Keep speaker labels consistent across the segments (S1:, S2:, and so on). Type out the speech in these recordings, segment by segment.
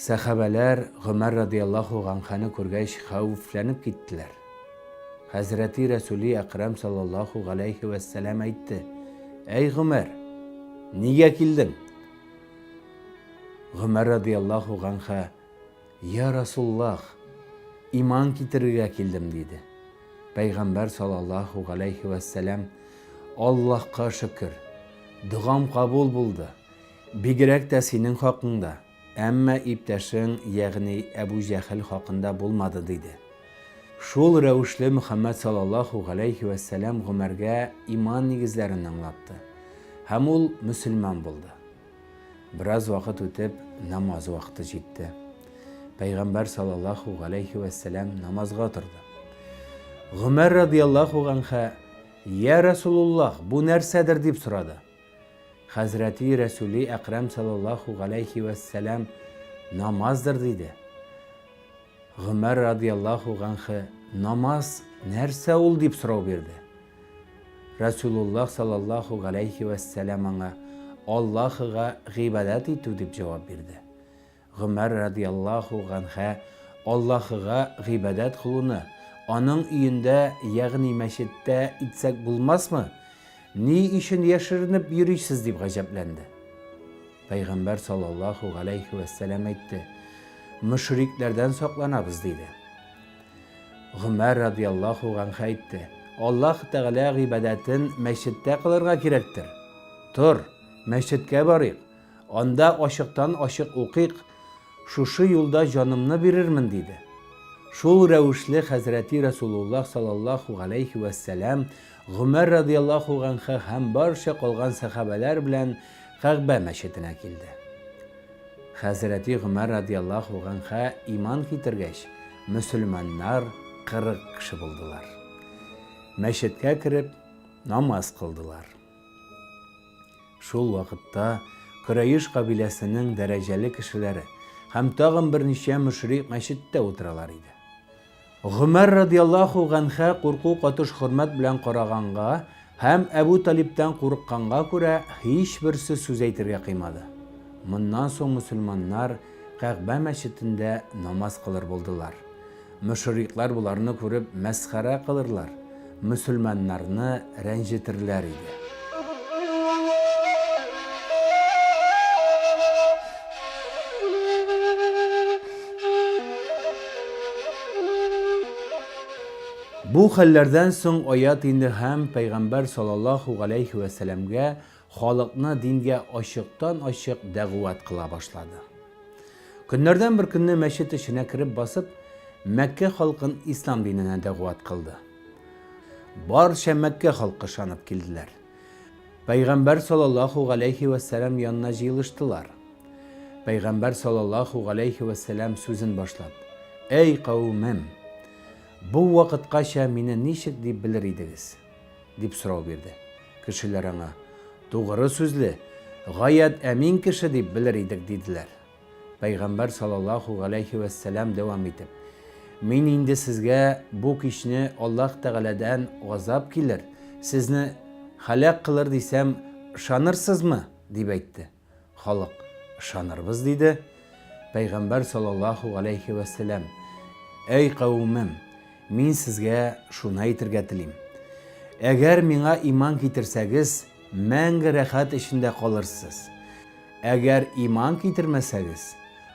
S1: Сахабалар Гомар радияллаху анханы күргәч хәвефләнеп киттеләр. Хәзрәти Рәсүли Әкрам саллаллаху алейхи вә сәлам әйтте: "Әй Гомар, нигә килдең?" Гомар радияллаху анха: "Я Расуллах, иман китерергә килдем" диде. Пәйгамбәр саллаллаху алейхи вә сәлам: "Аллаһка шөкер, дугам кабул булды. Бигрәк тә синең хакыңда. Әмма иптәшең, ягъни Әбу Җәһл хакында булмады" диде. Шул рәвешле Мөхәммәд саллаллаху алейхи вә сәлам Гомәргә иман нигезләрен аңлатты. Һәм ул мөселман булды. Бераз вакыт үтеп, намаз вакыты җитте. Пәйгамбәр саллаллаху алейхи вә сәлам намазга торды. Гомәр радияллаху анха: "Я Расулуллах, бу нәрсәдер?" дип сорады. Хәзрәти Рәсүли Әкрам саллаллаху алейхи вә сәлам: "Намаздыр" диде. Гомәр радияллаху анха: "Намаз нәрсә ул?" дип сорау бирде. Расулуллах саллаллаху алейхи вә сәлам аңа: "Аллаһыга гыйбадат итү" дип җавап бирде. Гомәр радияллаху анха Аллаһыга гыйбадат кылуны аның өендә, ягъни мәчеттә итсәк булмасмы? Ни өчен яшеренеп йөрисез дип гаҗәпләнде. Пәйгамбәр саллаллаху алейхи вә сәлам әйтте: "Мөшрикләрдән сакланабыз" диде. Гомәр радияллаху анха әйтте: "Аллаһ Тәгалә гыйбадатын мәчеттә кылырга кирәктер. Тор, мәчеткә барыйк, анда ачыктан ачык укыйк, шушы юлда җанымны бирермен" диде. Шул рәвешле Хәзрәти Расулуллах саллаллаху алейхи вә сәлам Гомәр радияллаху анха һәм барча калган сахабалар белән Кәгъбә мәчетенә килде. Хәзрәти Гомәр радияллаху анха иман китергәч, мөселманнар 40 кеше булдылар. Мәчеткә кереп, намаз кылдылар. Шул вакытта Курайш кабиләсенең дәрәҗәле кешеләре һәм тагын берничә мөшрик мәчеттә утыралар иде. Гомәр радияллаху анха курку катыш хөрмәт белән караганга һәм Әбу Талибтан курыкканга күрә һичберсе сүз әйтергә кыймады. Моннан соң мөселманнар Кәгъбә мәчетендә намаз кылыр булдылар. Мөшриклар буларны күреп мәсхәрә кылырлар, мөселманнарны рәнҗетерләр иде. Бу хәлләрдән соң аят инде һәм Пәйгамбәр саллаллаху алейхи вә сәламгә халыкны дингә ачыктан ачык дәгъват кыла башлады. Көннәрдән бер көнне мәчет эченә кереп басып, Мәккә халкын ислам диненә дәгъват кылды. Барча Мәккә халкы ышанып килделәр. Пәйгамбәр саллаллаху алейхи вә сәлам янына җыелыштылар. Пәйгамбәр саллаллаху алейхи вә сәлам сүзен башлап: "Әй кавмем, бу вакыткача мине ничек дип белер идегез?" дип сорау бирде. Кешеләр аңа: "Тугры сүзле, гаят әмин кеше дип белер идек" диделәр. Пәйгамбәр саллаллаху алейхи вә сәлам дәвам итеп: "Мин инде сезгә бу кичне Аллаһ Тәгаләдән газап килер, сезне халак кылыр дисәм, ышанырсызмы?" дип әйтте. Халык: "Ышанырбыз" диде. Пәйгамбәр саллаллаху алейхи вә сәлам: "Әй кавмем, мин сезгә шуны әйтергә телим. Әгәр миңа иман китерсәгез, мәңге рәхәт эчендә калырсыз. Әгәр иман китермәсәгез,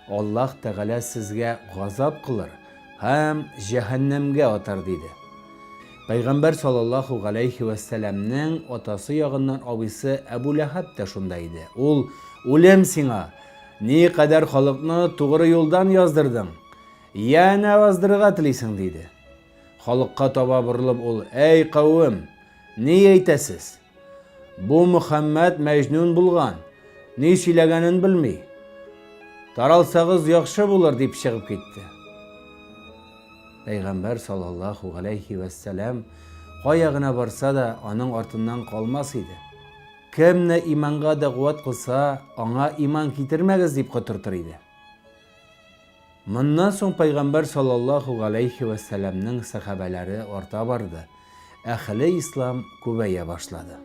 S1: Аллаһ Тәгалә сезгә газап кылыр һәм җәһәннәмгә атар" диде. Пәйгамбәр саллаллаху алейхи вә сәламнең атасы ягыннан абыйсы Әбу Ләһаб та шунда иде. Ул: "Үлем сиңа, ни кадәр халыкны тугры юлдан яздырдың, яна аздырырга телисең" диде. Халыкка таба борылып ул: "Әй кавым, ни әйтәсез? Бу Мөхәммәд мәҗнүн булган, ни сөйләгәнен белми. Таралсагыз яхшы булыр" дип чыгып китте. Пәйгамбәр саллаллаху алейхи вә сәлам кая гына барса да аның артыннан калмас иде. Кемне иманга дәгъват кылса, аңа иман китермәгез дип котыртыр иде. Моннан соң Пәйгамбәр саллаллаху алейхи вә сәламнең сахабалары арта барды. Әхле ислам күбәя башлады.